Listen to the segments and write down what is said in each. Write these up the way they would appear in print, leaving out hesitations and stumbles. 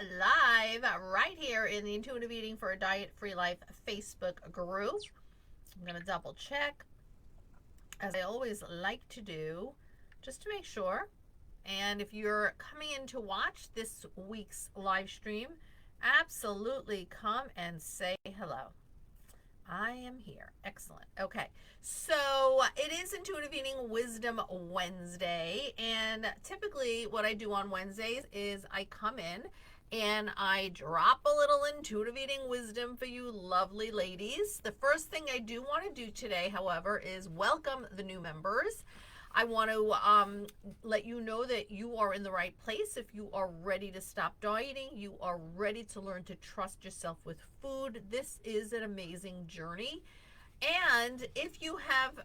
live right here in the Intuitive Eating for a Diet Free Life Facebook group. I'm going to double check, as I always like to do, just to make sure. And if you're coming in to watch this week's live stream, absolutely come and say hello. I am here. Excellent. Okay. So it is Intuitive Eating Wisdom Wednesday. And typically, what I do on Wednesdays is I come in and I drop a little intuitive eating wisdom for you lovely ladies. The first thing I do want to do today, however, is welcome the new members. I want to let you know that you are in the right place. If you are ready to stop dieting, you are ready to learn to trust yourself with food. This is an amazing journey. And if you have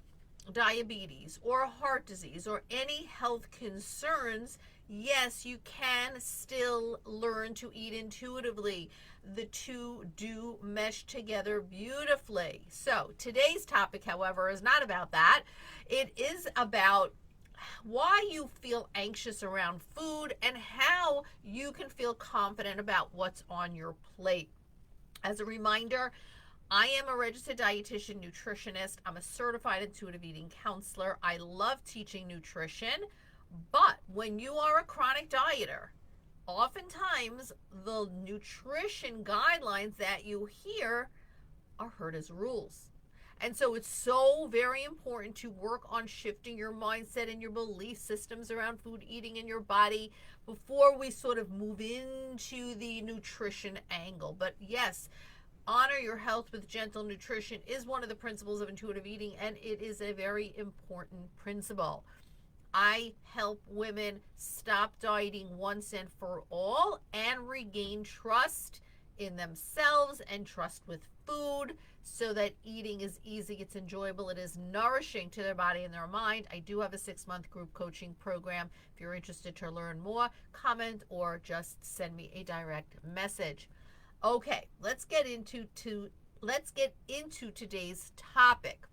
diabetes or heart disease or any health concerns, yes, you can still learn to eat intuitively. The two do mesh together beautifully. So today's topic, however, is not about that. It is about why you feel anxious around food and how you can feel confident about what's on your plate. As a reminder, I am a registered dietitian nutritionist. I'm a certified intuitive eating counselor. I love teaching nutrition, but when you are a chronic dieter, oftentimes the nutrition guidelines that you hear are heard as rules. And so it's so very important to work on shifting your mindset and your belief systems around food eating in your body before we sort of move into the nutrition angle. But yes, honor your health with gentle nutrition is one of the principles of intuitive eating, and it is a very important principle. I help women stop dieting once and for all and regain trust in themselves and trust with food so that eating is easy, it's enjoyable, it is nourishing to their body and their mind. I do have a 6-month group coaching program. If you're interested to learn more, comment or just send me a direct message. Okay, let's get into today's topic.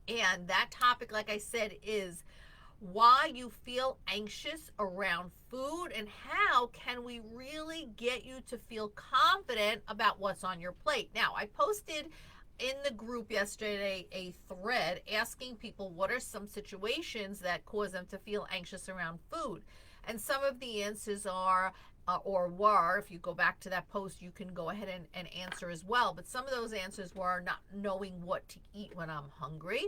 And that topic, like I said, is why you feel anxious around food and how can we really get you to feel confident about what's on your plate. Now, I posted in the group yesterday a thread asking people what are some situations that cause them to feel anxious around food. And some of the answers are, or were, if you go back to that post, you can go ahead and answer as well. But some of those answers were not knowing what to eat when I'm hungry,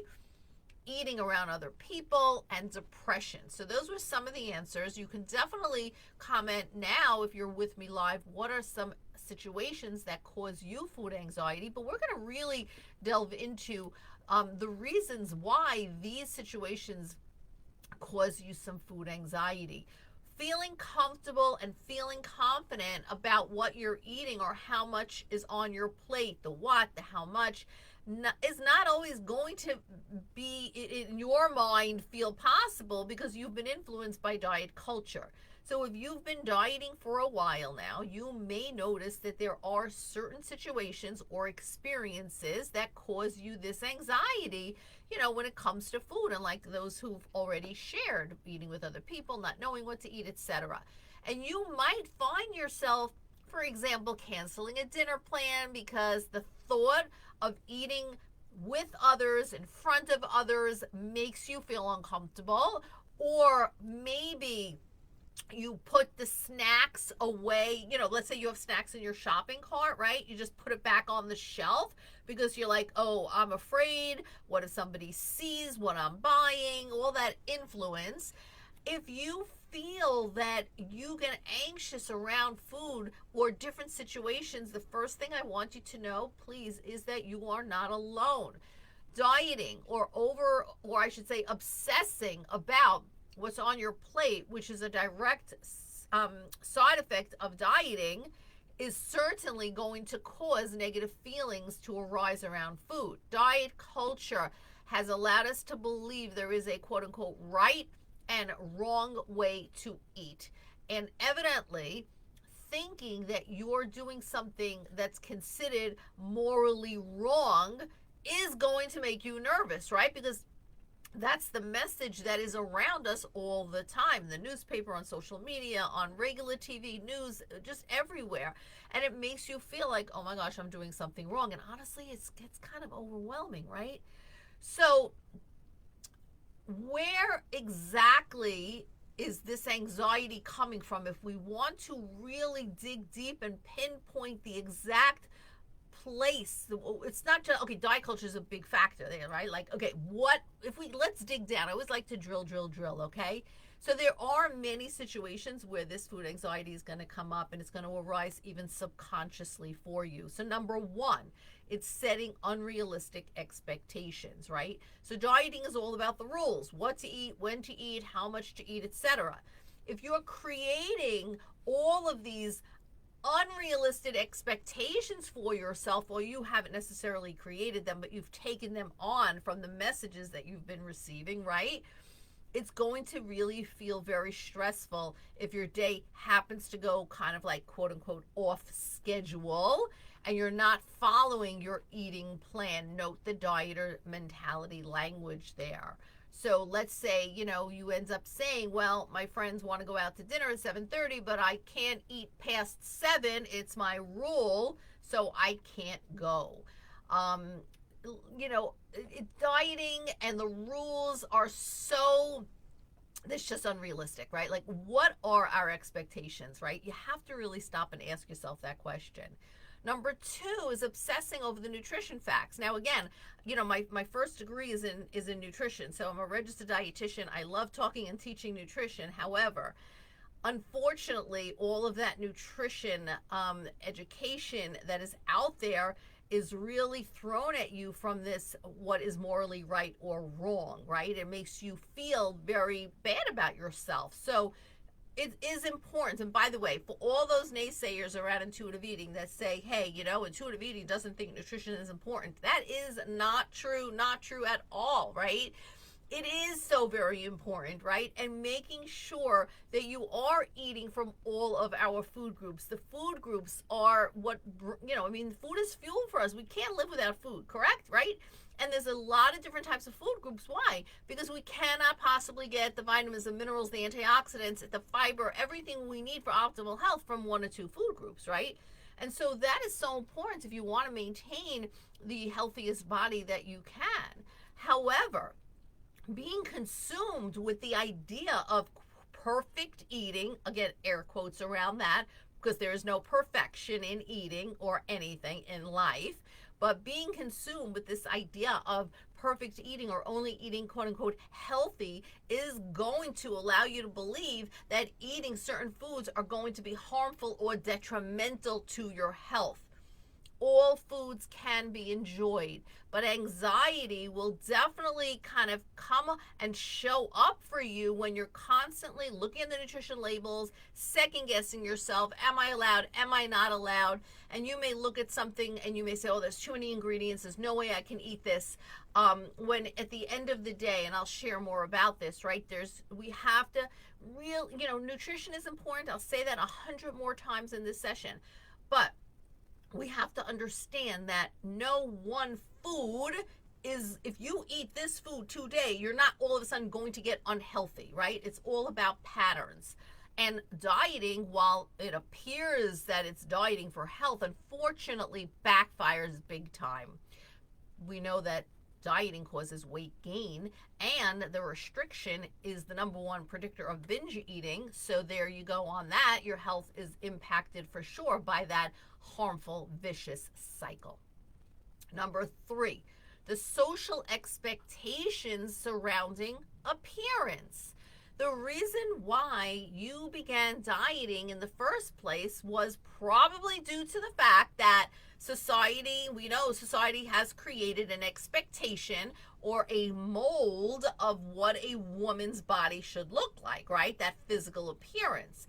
eating around other people, and depression. So those were some of the answers. You can definitely comment now if you're with me live, what are some situations that cause you food anxiety? But we're going to really delve into the reasons why these situations cause you some food anxiety. Feeling comfortable and feeling confident about what you're eating or how much is on your plate, the what, the how much, is not always going to be in your mind feel possible because you've been influenced by diet culture. So if you've been dieting for a while now, you may notice that there are certain situations or experiences that cause you this anxiety, when it comes to food, and like those who've already shared, eating with other people, not knowing what to eat, etc. And you might find yourself, for example, canceling a dinner plan because the thought of eating with others, in front of others, makes you feel uncomfortable. Or maybe you put the snacks away. Let's say you have snacks in your shopping cart, right? You just put it back on the shelf because you're like, oh, I'm afraid. What if somebody sees what I'm buying? All that influence. If you feel that you get anxious around food or different situations, the first thing I want you to know, please, is that you are not alone. Dieting or I should say obsessing about what's on your plate, which is a direct side effect of dieting, is certainly going to cause negative feelings to arise around food. Diet culture has allowed us to believe there is a quote-unquote right and wrong way to eat. And evidently, thinking that you're doing something that's considered morally wrong is going to make you nervous, right? Because That's the message that is around us all the time. The newspaper, on social media, on regular TV news, just everywhere. And it makes you feel like, oh my gosh, I'm doing something wrong. And honestly, it's kind of overwhelming, right? So, where exactly is this anxiety coming from? If we want to really dig deep and pinpoint the exact place, it's not just, okay, diet culture is a big factor there, right? Like, okay, what if we, let's dig down. I always like to drill, okay? So there are many situations where this food anxiety is going to come up, and it's going to arise even subconsciously for you. So number one, it's setting unrealistic expectations, right? So dieting is all about the rules: what to eat, when to eat, how much to eat, etc. If you're creating all of these unrealistic expectations for yourself, or you haven't necessarily created them, but you've taken them on from the messages that you've been receiving, right? It's going to really feel very stressful if your day happens to go kind of like, quote unquote, off schedule, and you're not following your eating plan. Note the dieter mentality language there. So let's say, you end up saying, well, my friends want to go out to dinner at 7:30, but I can't eat past 7. It's my rule, so I can't go. Um, Dieting and the rules are so, it's just unrealistic, right? Like, what are our expectations, right? You have to really stop and ask yourself that question. Number two is obsessing over the nutrition facts. Now, again, my first degree is in nutrition, so I'm a registered dietitian. I love talking and teaching nutrition. However, unfortunately, all of that nutrition education that is out there is really thrown at you from this, what is morally right or wrong, right? It makes you feel very bad about yourself. So it is important. And by the way, for all those naysayers around intuitive eating that say, hey, intuitive eating doesn't think nutrition is important, that is not true at all, right? It is so very important, right? And making sure that you are eating from all of our food groups. The food groups are what, food is fuel for us. We can't live without food, correct? Right? And there's a lot of different types of food groups. Why? Because we cannot possibly get the vitamins, the minerals, the antioxidants, the fiber, everything we need for optimal health from one or two food groups, right? And so that is so important if you want to maintain the healthiest body that you can. However, being consumed with the idea of perfect eating, again, air quotes around that, because there is no perfection in eating or anything in life, but being consumed with this idea of perfect eating or only eating, quote unquote, healthy, is going to allow you to believe that eating certain foods are going to be harmful or detrimental to your health. All foods can be enjoyed, but anxiety will definitely kind of come and show up for you when you're constantly looking at the nutrition labels, second guessing yourself. Am I allowed? Am I not allowed? And you may look at something and you may say, oh, there's too many ingredients. There's no way I can eat this. When at the end of the day, and I'll share more about this, right? We have to nutrition is important. I'll say that 100 more times in this session, but we have to understand that no one food is, if you eat this food today, you're not all of a sudden going to get unhealthy, right? It's all about patterns. And dieting, while it appears that it's dieting for health, unfortunately backfires big time. We know that dieting causes weight gain, and the restriction is the number one predictor of binge eating. So there you go on that. Your health is impacted for sure by that harmful, vicious cycle. Number three, the social expectations surrounding appearance. The reason why you began dieting in the first place was probably due to the fact that we know society has created an expectation or a mold of what a woman's body should look like, right? That physical appearance.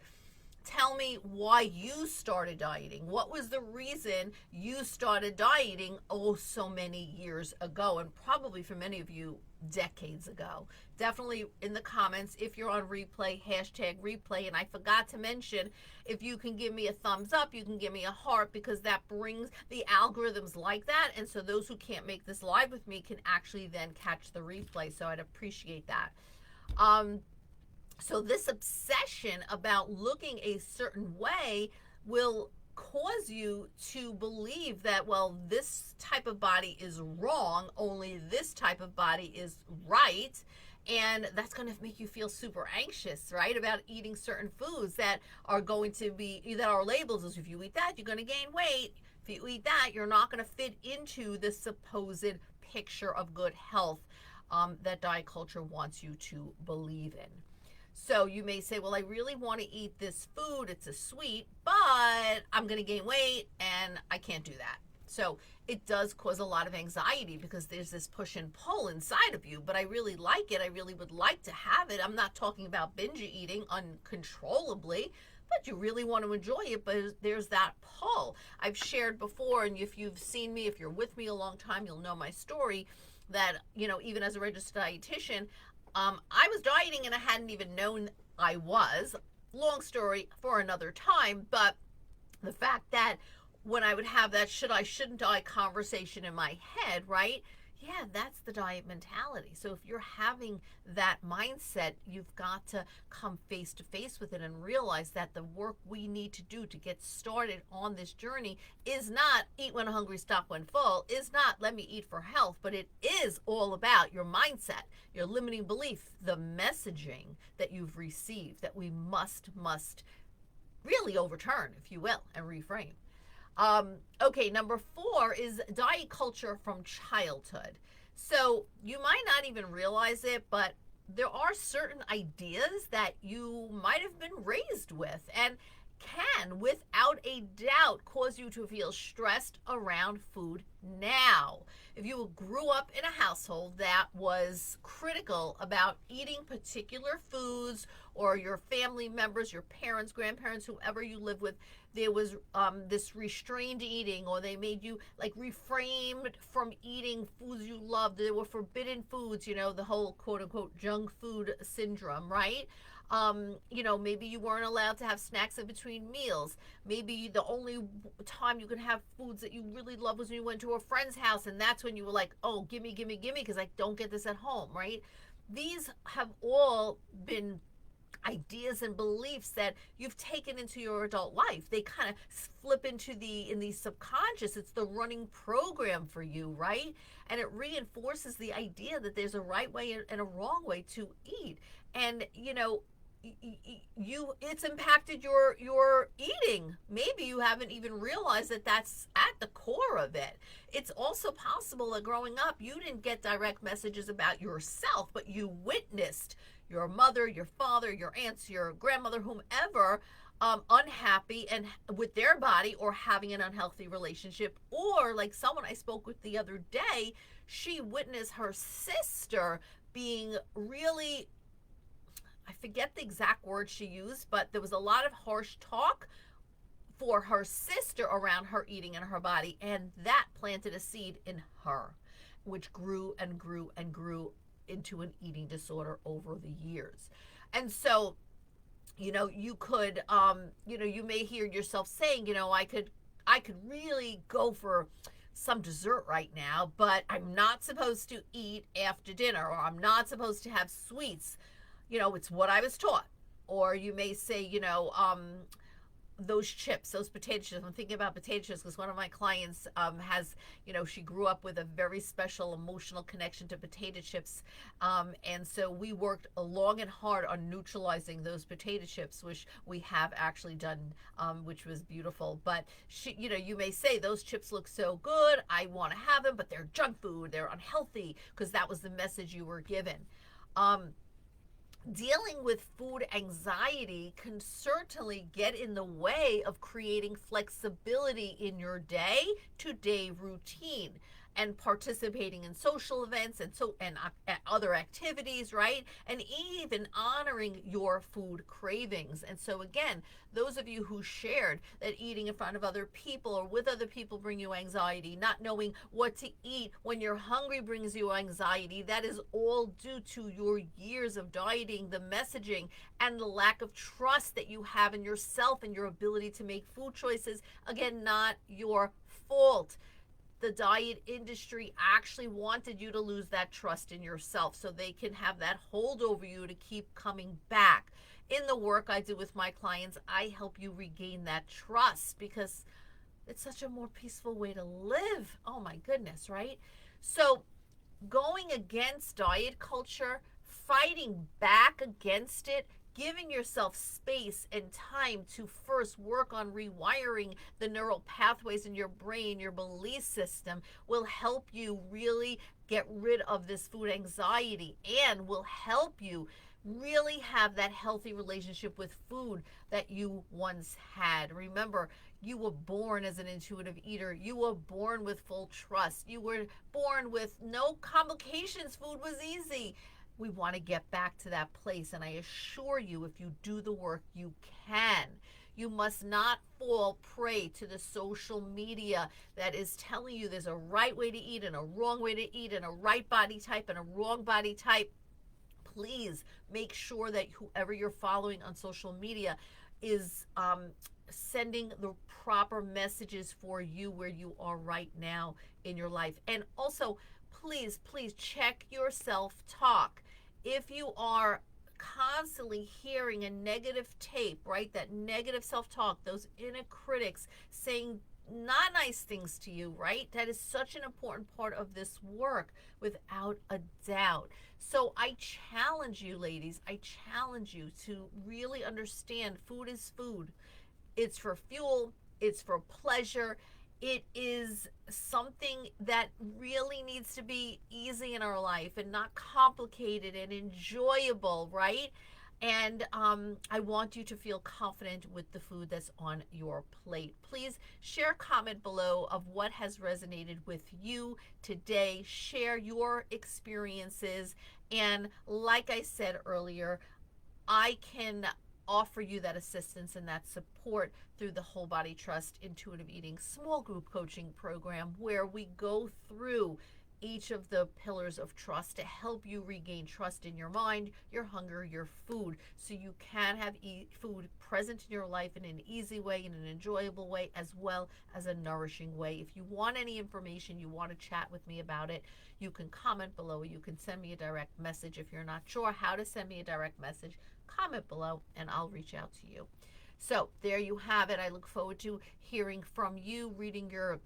tell me why you started dieting. What was the reason you started dieting so many years ago, and probably for many of you decades ago. Definitely in the comments, if you're on replay, hashtag replay. And I forgot to mention, if you can give me a thumbs up, you can give me a heart, because that brings the algorithms like that, and so those who can't make this live with me can actually then catch the replay. So I'd appreciate that. So this obsession about looking a certain way will cause you to believe that, well, this type of body is wrong, only this type of body is right. And that's going to make you feel super anxious, right, about eating certain foods that are going to be, that are labeled as, if you eat that, you're going to gain weight. If you eat that, you're not going to fit into the supposed picture of good health that diet culture wants you to believe in. So you may say, well, I really want to eat this food. It's a sweet, but I'm going to gain weight and I can't do that. So it does cause a lot of anxiety, because there's this push and pull inside of you. But I really like it. I really would like to have it. I'm not talking about binge eating uncontrollably, but you really want to enjoy it. But there's that pull. I've shared before, and if you've seen me, if you're with me a long time, you'll know my story, that, you know, even as a registered dietitian, I was dieting and I hadn't even known I was. Long story for another time, but the fact that when I would have that should I, shouldn't I conversation in my head, right? Yeah, that's the diet mentality. So if you're having that mindset, you've got to come face to face with it and realize that the work we need to do to get started on this journey is not eat when hungry, stop when full, is not let me eat for health, but it is all about your mindset, your limiting belief, the messaging that you've received that we must really overturn, if you will, and reframe. Okay, number 4 is diet culture from childhood. So you might not even realize it, but there are certain ideas that you might have been raised with and can, without a doubt, cause you to feel stressed around food now. If you grew up in a household that was critical about eating particular foods, or your family members, your parents, grandparents, whoever you live with, there was this restrained eating, or they made you like refrained from eating foods you loved. There were forbidden foods, you know, the whole quote unquote junk food syndrome, right? You know, maybe you weren't allowed to have snacks in between meals. Maybe the only time you could have foods that you really loved was when you went to a friend's house, and that's when you were like, oh, gimme, because I don't get this at home, right? These have all been ideas and beliefs that you've taken into your adult life. They kind of flip into in the subconscious. It's the running program for you, right? And it reinforces the idea that there's a right way and a wrong way to eat. And, you know, it's impacted your eating. Maybe you haven't even realized that that's at the core of it. It's also possible that growing up you didn't get direct messages about yourself, but you witnessed your mother, your father, your aunts, your grandmother, whomever, unhappy and with their body, or having an unhealthy relationship. Or like someone I spoke with the other day, she witnessed her sister being really, I forget the exact word she used, but there was a lot of harsh talk for her sister around her eating and her body, and that planted a seed in her, which grew and grew and grew into an eating disorder over the years. And so, you know, you could, you know, you may hear yourself saying, you know, I could really go for some dessert right now, but I'm not supposed to eat after dinner, or I'm not supposed to have sweets. You know, it's what I was taught. Or you may say, you know, those chips, those potato chips. I'm thinking about potato chips because one of my clients has, you know, she grew up with a very special emotional connection to potato chips. And so we worked long and hard on neutralizing those potato chips, which we have actually done, which was beautiful. But she, you know, you may say those chips look so good, I want to have them, but they're junk food, they're unhealthy, because that was the message you were given. Dealing with food anxiety can certainly get in the way of creating flexibility in your day-to-day routine. and participating in social events and other activities, right? And even honoring your food cravings. And so again, those of you who shared that eating in front of other people or with other people bring you anxiety, not knowing what to eat when you're hungry brings you anxiety, that is all due to your years of dieting, the messaging, and the lack of trust that you have in yourself and your ability to make food choices. Again, not your fault. The diet industry actually wanted you to lose that trust in yourself so they can have that hold over you to keep coming back. In the work I do with my clients, I help you regain that trust because it's such a more peaceful way to live. Oh my goodness, right? So, going against diet culture, fighting back against it, giving yourself space and time to first work on rewiring the neural pathways in your brain, your belief system, will help you really get rid of this food anxiety and will help you really have that healthy relationship with food that you once had. Remember, you were born as an intuitive eater. You were born with full trust. You were born with no complications. Food was easy. We want to get back to that place. And I assure you, if you do the work, you can. You must not fall prey to the social media that is telling you there's a right way to eat and a wrong way to eat and a right body type and a wrong body type. Please make sure that whoever you're following on social media is sending the proper messages for you where you are right now in your life. And also, please check your self-talk. If you are constantly hearing a negative tape, right, that negative self-talk, those inner critics saying not nice things to you, right? That is such an important part of this work, without a doubt. So I challenge you, ladies, I challenge you to really understand food is food. It's for fuel, it's for pleasure. It is something that really needs to be easy in our life and not complicated and enjoyable, right? And I want you to feel confident with the food that's on your plate. Please share a comment below of what has resonated with you today. Share your experiences. And like I said earlier, I can offer you that assistance and that support through the Whole Body Trust Intuitive Eating small group coaching program, where we go through each of the pillars of trust to help you regain trust in your mind, your hunger, your food, so you can have food present in your life in an easy way, in an enjoyable way, as well as a nourishing way. If you want any information, you want to chat with me about it, you can comment below. You can send me a direct message. If you're not sure how to send me a direct message, comment below and I'll reach out to you. So there you have it. I look forward to hearing from you, reading your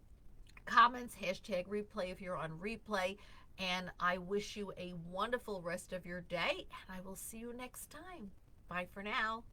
comments, hashtag replay if you're on replay. And I wish you a wonderful rest of your day, and I will see you next time. Bye for now.